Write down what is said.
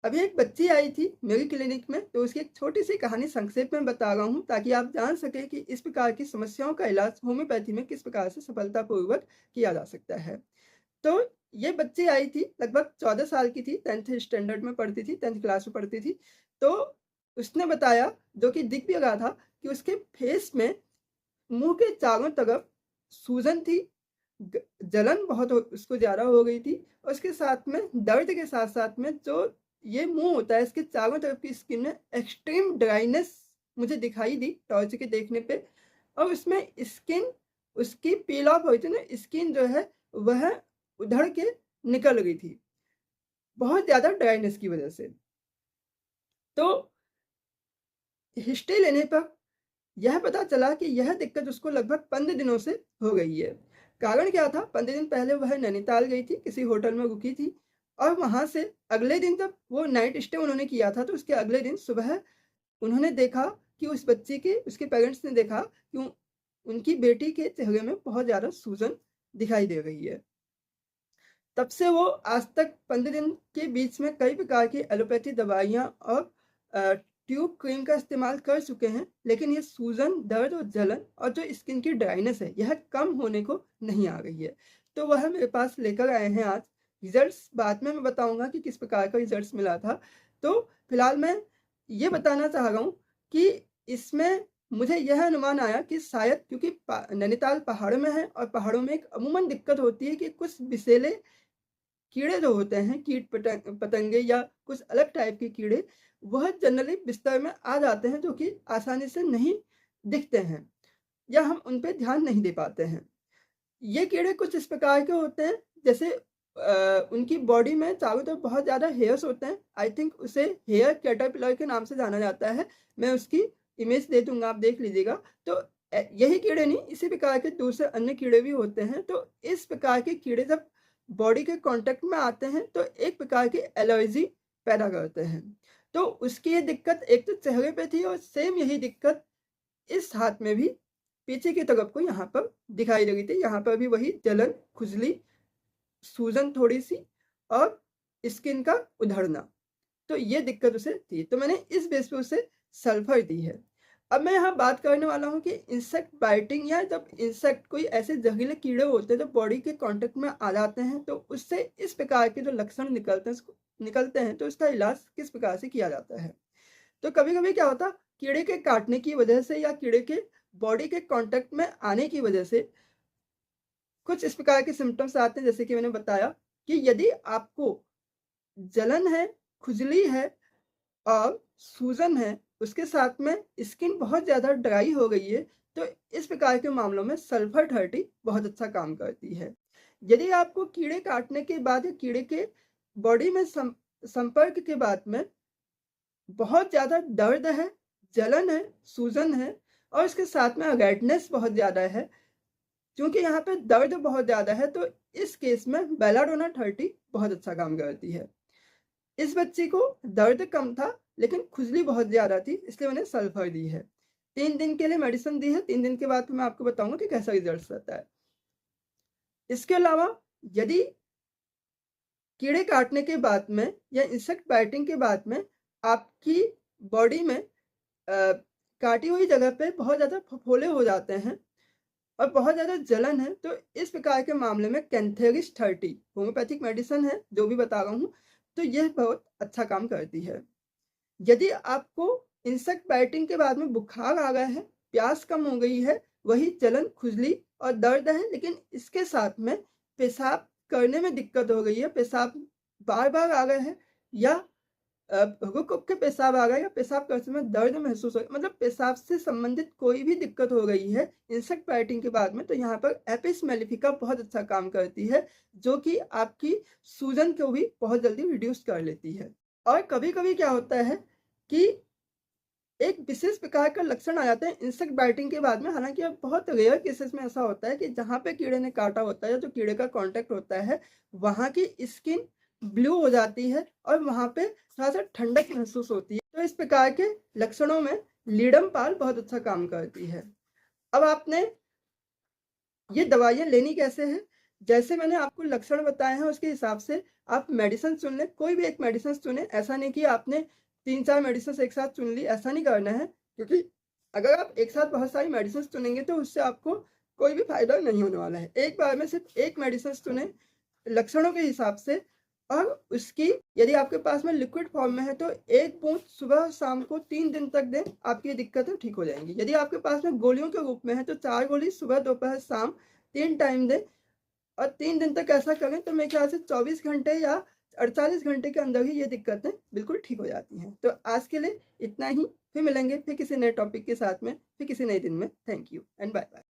अभी एक बच्ची आई थी मेरी क्लिनिक में, तो उसकी एक छोटी सी कहानी संक्षेप में बता रहा हूँ ताकि आप जान सकें कि इस प्रकार की समस्याओं का इलाज होम्योपैथी में किस प्रकार से सफलतापूर्वक किया जा सकता है। तो ये बच्ची आई थी, लगभग 14 साल की थी, 10th स्टैंडर्ड में पढ़ती थी, 10th क्लास में पढ़ती थी। तो उसने बताया, जो कि दिख भी रहा था, कि उसके फेस में, मुँह के चारों तरफ सूजन थी, ग जलन बहुत उसको ज़्यादा हो गई थी, और उसके साथ में दर्द के साथ-साथ में जो ये मुँह होता है, इसके चारों तरफ की स्किन में एक्सट्रीम ड्राइनेस मुझे दिखाई दी टॉर्च के देखने पे। और उसमें स्किन उसकी पील ऑफ हुई थी ना, स्किन जो है वह उधड़ के निकल गई थी, बहुत ज़्यादा ड्राइनेस की वज़ह से। तो हिस्ट्री लेने पर यह पता चला कि यह दिक्कत उसको लगभग 15 दिनों से हो गई है। कारण क्या था? 15 दिन पहले वह नैनीताल गई थी, किसी होटल में रुकी थी, और वहाँ से अगले दिन जब वो नाइट स्टे उन्होंने किया था, तो उसके अगले दिन सुबह उन्होंने देखा कि उस बच्चे के उसके पेरेंट्स ने देखा कि उनकी बेटी के चेहरे में बहुत ज़्यादा सूजन दिखाई दे रही है। तब से वो आज तक 15 दिन के बीच में कई प्रकार की एलोपैथी दवाइयाँ और ट्यूब क्रीम का इस्तेमाल कर चुके हैं, लेकिन ये सूजन, दर्द और जलन और जो स्किन की ड्राइनेस है, यह कम होने को नहीं आ रही है। तो वह मेरे पास लेकर आए हैं आज। रिजल्ट्स बाद में मैं बताऊँगा कि किस प्रकार का रिजल्ट्स मिला था। तो फिलहाल मैं ये बताना चाह रहा हूँ कि इसमें मुझे यह अनुमान आया कि शायद क्योंकि नैनीताल पहाड़ में है, और पहाड़ों में एक अमूमन दिक्कत होती है कि कुछ विषैले कीड़े जो होते हैं, कीट पतंगे या कुछ अलग टाइप के कीड़े, वह जनरली बिस्तर में आ जाते हैं, जो कि आसानी से नहीं दिखते हैं या हम उन पे ध्यान नहीं दे पाते हैं। ये कीड़े कुछ इस प्रकार के होते हैं, जैसे उनकी बॉडी में चारों तरफ बहुत ज़्यादा हेयर्स होते हैं। आई थिंक उसे हेयर कैटरपिलर के नाम से जाना जाता है। मैं उसकी इमेज दे दूँगा, आप देख लीजिएगा। तो यही कीड़े नहीं, इसी प्रकार के दूसरे अन्य कीड़े भी होते हैं। तो इस प्रकार के कीड़े जब बॉडी के कॉन्टैक्ट में आते हैं, तो एक प्रकार की एलर्जी पैदा करते हैं। तो उसकी ये दिक्कत एक तो चेहरे पे थी, और सेम यही दिक्कत इस हाथ में भी पीछे की तरफ को यहाँ पर दिखाई दे रही थी। यहाँ पर भी वही जलन, खुजली, सूजन थोड़ी-सी और स्किन का उधड़ना। तो ये दिक्कत उसे थी। तो मैंने इस बेस पे उसे सल्फर दी है। अब मैं यहाँ बात करने वाला हूँ कि इंसेक्ट बाइटिंग, या जब इंसेक्ट कोई ऐसे जहरीले कीड़े होते हैं जो बॉडी के कॉन्टैक्ट में आ जाते हैं, तो उससे इस प्रकार के जो लक्षण निकलते हैं, तो इसका इलाज किस प्रकार से किया जाता है। तो कभी-कभी क्या होता, कीड़े के काटने की वजह से या कीड़े के बॉडी के कॉन्टैक्ट में आने की वजह से कुछ इस प्रकार के सिम्पटम्स आते हैं, जैसे कि मैंने बताया कि यदि आपको जलन है, खुजली है और सूजन है, उसके साथ में स्किन बहुत ज़्यादा ड्राई हो गई है, तो इस प्रकार के मामलों में सल्फर 30 बहुत अच्छा काम करती है। यदि आपको कीड़े काटने के बाद या कीड़े के बॉडी में संपर्क के बाद में बहुत ज़्यादा दर्द है, जलन है, सूजन है, और इसके साथ में रेडनेस बहुत ज़्यादा है, क्योंकि यहाँ पे दर्द बहुत ज़्यादा है, तो इस केस में बेलाडोना 30 बहुत अच्छा काम करती है। इस बच्ची को दर्द कम था, लेकिन खुजली बहुत ज़्यादा थी, इसलिए मैंने सल्फर दी है। 3 दिन के लिए मेडिसिन दी है, 3 दिन के बाद मैं आपको बताऊँगा कि कैसा रिज़ल्ट्स रहता है। इसके अलावा यदि कीड़े काटने के बाद में या इंसेक्ट बाइटिंग के बाद में आपकी बॉडी में काटी हुई जगह पे बहुत ज़्यादा फफोले हो जाते हैं और बहुत ज़्यादा जलन है, तो इस प्रकार के मामले में कैंथेरिस 30 होम्योपैथिक मेडिसिन है, जो भी बता रहा हूँ, तो यह बहुत अच्छा काम करती है। यदि आपको इंसेक्ट बाइटिंग के बाद में बुखार आ गया है, प्यास कम हो गई है, वही जलन, खुजली और दर्द है, लेकिन इसके साथ में पेशाब करने में दिक्कत हो गई है, पेशाब बार-बार आ गए हैं, या रुक-रुक के पेशाब आ गया, या पेशाब करते समय दर्द महसूस हो, मतलब पेशाब से संबंधित कोई भी दिक्कत हो गई है इंसेक्ट बाइटिंग के बाद में, तो यहाँ पर एपिस मेलिफिका बहुत अच्छा काम करती है, जो कि आपकी सूजन को भी बहुत जल्दी रिड्यूस कर लेती है। और कभी-कभी क्या होता है कि एक विशेष प्रकार का लक्षण आ जाता है इंसेक्ट बाइटिंग के बाद में, हालाँकि अब बहुत रेयर केसेस में ऐसा होता है कि जहाँ पे कीड़े ने काटा होता है या जो कीड़े का कॉन्टैक्ट होता है, वहाँ की स्किन ब्लू हो जाती है और वहाँ पे थोड़ा-सा ठंडक महसूस होती है। तो इस प्रकार के लक्षणों में लीडम पाल बहुत अच्छा काम करती है। अब आपने ये दवाइयाँ लेनी कैसे हैं? जैसे मैंने आपको लक्षण बताए हैं, उसके हिसाब से आप मेडिसिन चुन लें, कोई भी एक मेडिसिन चुनें। ऐसा नहीं कि आपने 3-4 मेडिसिन एक साथ चुन ली, ऐसा नहीं करना है, क्योंकि अगर आप एक साथ बहुत सारी मेडिसिन चुनेंगे तो उससे आपको कोई भी फ़ायदा नहीं होने वाला है। एक बार में सिर्फ़ एक मेडिसिन चुनें लक्षणों के हिसाब से, और उसकी यदि आपके पास में लिक्विड फॉर्म में है तो 1 बूँद सुबह शाम को 3 दिन तक दें, आपकी दिक्कतें ठीक हो जाएँगी। यदि आपके पास में गोलियों के रूप में है तो 4 गोली सुबह, दोपहर, शाम 3 टाइम दें, और 3 दिन तक ऐसा करें तो मेरे ख्याल से 24 घंटे या 48 घंटे के अंदर ही ये दिक्कतें बिल्कुल ठीक हो जाती हैं। तो आज के लिए इतना ही, फिर मिलेंगे फिर किसी नए टॉपिक के साथ में, फिर किसी नए दिन में। Thank you and bye bye.